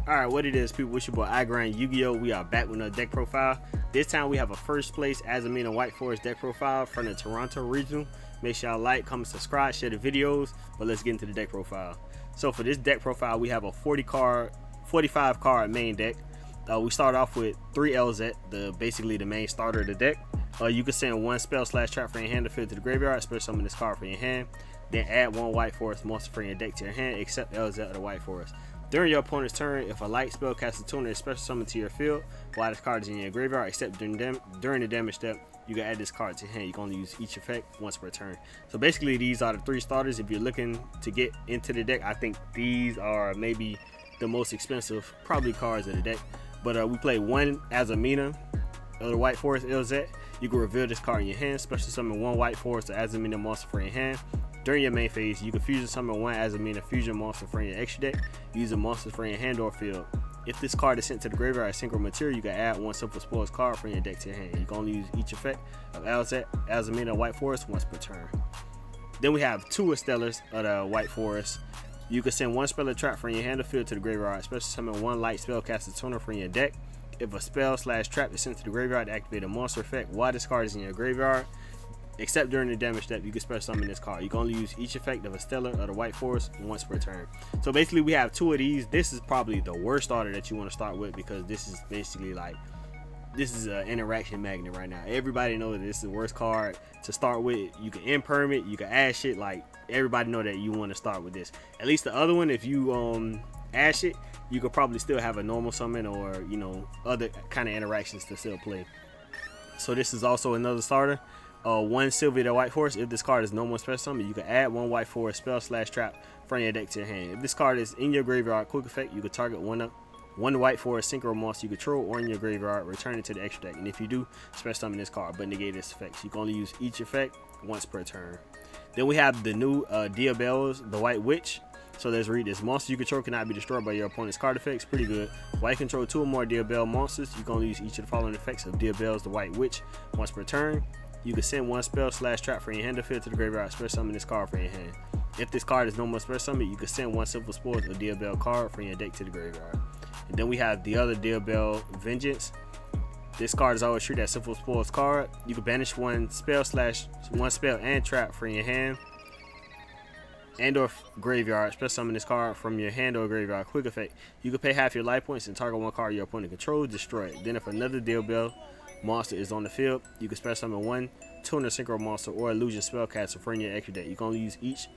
Alright, what it is, people, it's your boy Yu-Gi-Oh! We are back with another deck profile. This time we have a first place Azamina White Forest deck profile from the Toronto regional. Make sure y'all like, comment, subscribe, share the videos, but let's get into the deck profile. So for this deck profile, we have a 45 card main deck. We start off with 3 LZ, basically the main starter of the deck. You can send 1 spell/trap from your hand to field to the graveyard, special summon this card from your hand. Then add 1 White Forest monster from your deck to your hand, except LZ of the White Forest. During your opponent's turn, if a light spellcaster tuner is special summoned to your field while this card is in your graveyard, except during the damage step, you can add this card to your hand. You can only use each effect once per turn. So basically, these are the 3 starters. If you're looking to get into the deck, I think these are maybe the most expensive, probably, cards of the deck. But we play 1 Azamina of the White Forest LZ. You can reveal this card in your hand, special summon 1 White Forest or Azamina monster from your hand. During your main phase, you can fusion summon 1 Azamina fusion monster from your extra deck using monsters from your hand or field. If this card is sent to the graveyard as synchro material, you can add 1 simple spoils card from your deck to your hand. You can only use each effect of Azamina White Forest once per turn. Then we have 2 Stellars of the White Forest. You can send 1 spell or trap from your hand or field to the graveyard, special summon 1 light spellcaster tuner from your deck. If a spell/trap is sent to the graveyard to activate a monster effect while this card is in your graveyard, except during the damage step, you can special summon this card. You can only use each effect of a Stellar of the White Forest once per turn. So basically, we have 2 of these. This is probably the worst starter that you want to start with, because this is basically like, this is an interaction magnet right now. Everybody knows this is the worst card to start with. You can imperm it, you can add shit. Like, everybody know that you want to start with this. At least the other one, if you ash it, you could probably still have a normal summon or, you know, other kind of interactions to still play. So this is also another starter. 1 Sylvia the White Forest. If this card is no more special summon, you can add 1 White Forest spell/trap from your deck to your hand. If this card is in your graveyard, quick effect, you can target 1 White Forest synchro monster you control or in your graveyard, return it to the extra deck. And if you do, special summon this card, but negate its effects. You can only use each effect once per turn. Then we have the new Diabelle's the White Witch. So let's read this. Monster you control cannot be destroyed by your opponent's card effects. Pretty good. While you control 2 or more Diabelle monsters, you can only use each of the following effects of Diabelle's the White Witch once per turn. You can send 1 spell/trap from your hand to field to the graveyard, special summon this card from your hand. If this card is no more special summon, you can send 1 simple spoils of Diabelle card from your deck to the graveyard. And then we have the other Diabelle Vengeance. This card is always treated as simple spoils card. You can banish 1 spell and trap from your hand and or graveyard, special summon this card from your hand or graveyard. Quick effect, you can pay half your life points and target 1 card your opponent controls, destroy it. Then if another Diabelle monster is on the field, you can special summon 1 tuner synchro monster or illusion spellcaster from your extra deck. You can only use each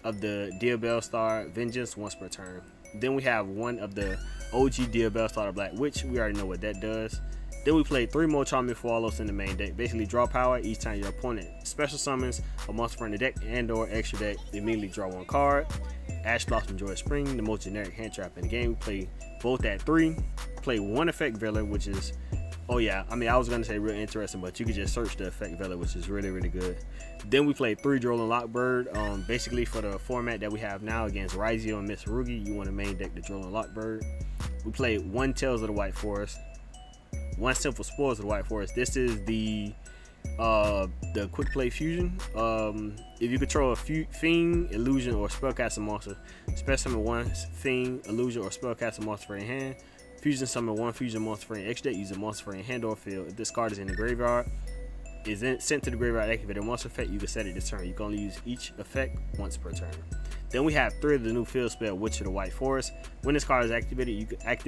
of the Diabelle Star Vengeance once per turn. Then we have 1 of the OG Diabelle Star Black Witch. We already know what that does. Then we play 3 more Charming Follows in the main deck. Basically, draw power each time your opponent special summons a monster from the deck and or extra deck. Immediately draw 1 card. Ash Blossom Joy Spring, the most generic hand trap in the game. We play both at 3. Play 1 effect Veiler, which is, oh yeah, I mean, I was gonna say real interesting, but you can just search the effect Veiler, which is really, really good. Then we play 3 Drolling Lockbird. Basically, for the format that we have now against Raizio and Miss Rugi, you want to main deck the Drolling Lockbird. We play 1 Tails of the White Forest, 1 Simple Spoils of the White Forest. This is the quick play fusion. If you control a Fiend, Illusion, or Spellcaster monster, special summon 1 Fiend, Illusion, or Spellcaster monster for your hand. Fusion summon 1 fusion monster from your extra deck, use a monster from your hand or field. If this card is in the graveyard, sent to the graveyard, activate a monster effect, you can set it this turn. You can only use each effect once per turn. Then we have 3 of the new field spell, Witch of the White Forest. When this card is activated, you can add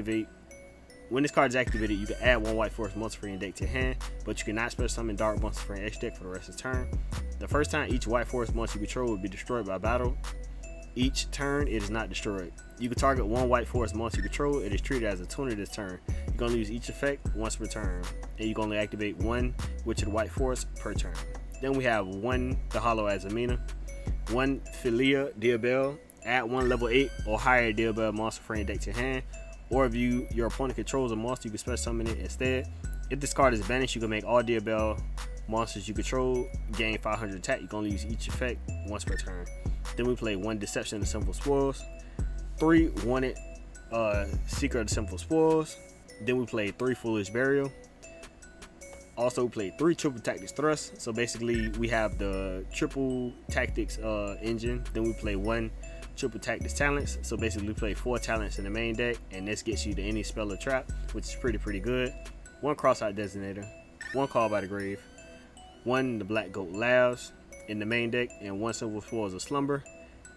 1 White Forest monster from your deck to your hand, but you cannot special summon dark monsters from your extra deck for the rest of the turn. The first time each White Forest monster you control will be destroyed by battle. Each turn, it is not destroyed. You can target 1 White Forest monster you control. It is treated as a tuner this turn. You can only use each effect once per turn, and you can only activate 1 Witch of the White Forest per turn. Then we have 1 the Hollow Azamina, 1 Philia Diabelle. Add 1 level 8 or higher Diabelle monster from your deck to your hand, or if your opponent controls a monster, you can special summon it instead. If this card is banished, you can make all Diabelle monsters you control gain 500 attack. You can only use each effect once per turn. Then we play 1 Deception of the Simple Spoils, 3 Wanted Secret of the Simple Spoils. Then we play 3 Foolish Burial. Also played 3 Triple Tactics Thrust. So basically we have the Triple Tactics engine. Then we play 1 triple tactics talents. So basically we play 4 talents in the main deck, and this gets you to any spell or trap, which is pretty good. 1 cross-out designator, 1 call by the grave, 1 the Black Goat Laughs in the main deck, and 1 Silver Spoils of Slumber,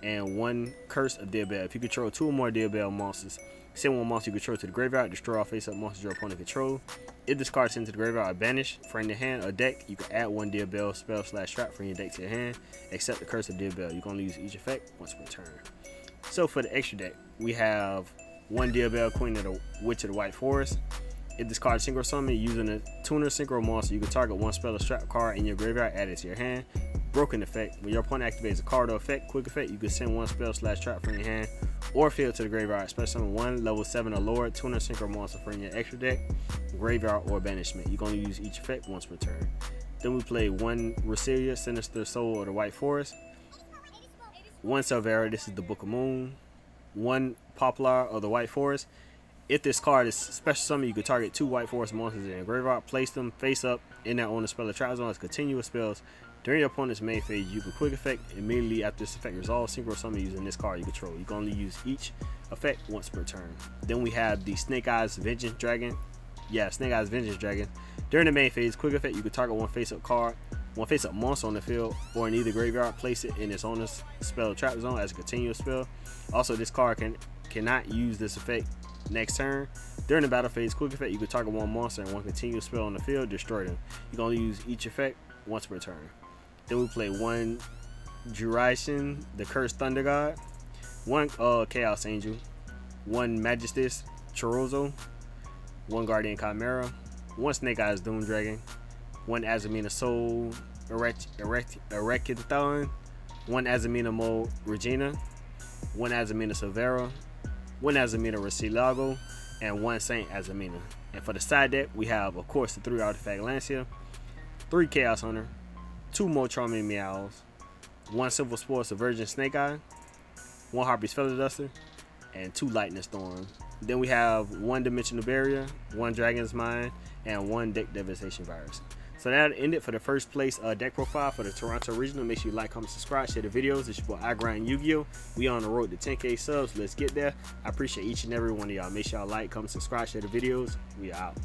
and 1 Curse of Dead Bell. If you control 2 or more Dead Bell monsters, send 1 monster you control to the graveyard, destroy all face-up monsters your opponent control. If this card is sent to the graveyard or banished from your hand or deck, you can add 1 Dead Bell spell/trap from your deck to your hand, except the Curse of Dead Bell. You can only use each effect once per turn. So for the extra deck, we have 1 Dead Bell Queen of the Witch of the White Forest. If this card is synchro summon using a tuner synchro monster, you can target 1 spell or trap card in your graveyard, add it to your hand. Broken effect, when your opponent activates a card or effect, quick effect, you can send 1 spell/trap from your hand or field to the graveyard. Special summon 1 level 7 or lower tuner synchro monster from your extra deck, graveyard, or banishment. You can only use each effect once per turn. Then we play 1 Roselia, Sinister Soul of the White Forest, 1 Silvera, this is the Book of Moon, 1 Poplar of the White Forest. If this card is special summon, you can target 2 White Forest monsters in your graveyard, place them face up in their own spell or trap zone as continuous spells. During your opponent's main phase, you can quick effect immediately after this effect resolves, synchro summon using this card you control. You can only use each effect once per turn. Then we have the Snake Eyes Vengeance Dragon. Snake Eyes Vengeance Dragon. During the main phase, quick effect, you can target 1 face-up card, 1 face-up monster on the field or in either graveyard, place it in its own spell or trap zone as a continuous spell. Also, this card cannot use this effect next turn. During the battle phase, quick effect, you can target 1 monster and 1 continuous spell on the field, destroy them. You can only use each effect once per turn. Then we play 1 Juraishin, the Cursed Thunder God, 1 Chaos Angel, 1 Magistus Chorozo, 1 Guardian Chimera, 1 Snake Eyes Doom Dragon, 1 Azamina Soul Erekinthon, 1 Azamina Mo Regina, 1 Azamina Silvera, 1 Azamina Rasilago, and 1 Saint Azamina. And for the side deck, we have, of course, the 3 Artifact Lancia, 3 Chaos Hunter, 2 more Charming Meows, 1 Silver Sports of Virgin Snake Eye, 1 Harpy's Feather Duster, and 2 Lightning Storm. Then we have 1 Dimensional Barrier, 1 Dragon's Mind, and 1 Deck Devastation Virus. So that'll end it for the first place deck profile for the Toronto Regional. Make sure you like, comment, subscribe, share the videos. It's your boy I Grind Yu-Gi-Oh! We on the road to 10K subs. Let's get there. I appreciate each and every one of y'all. Make sure y'all like, comment, subscribe, share the videos. We out.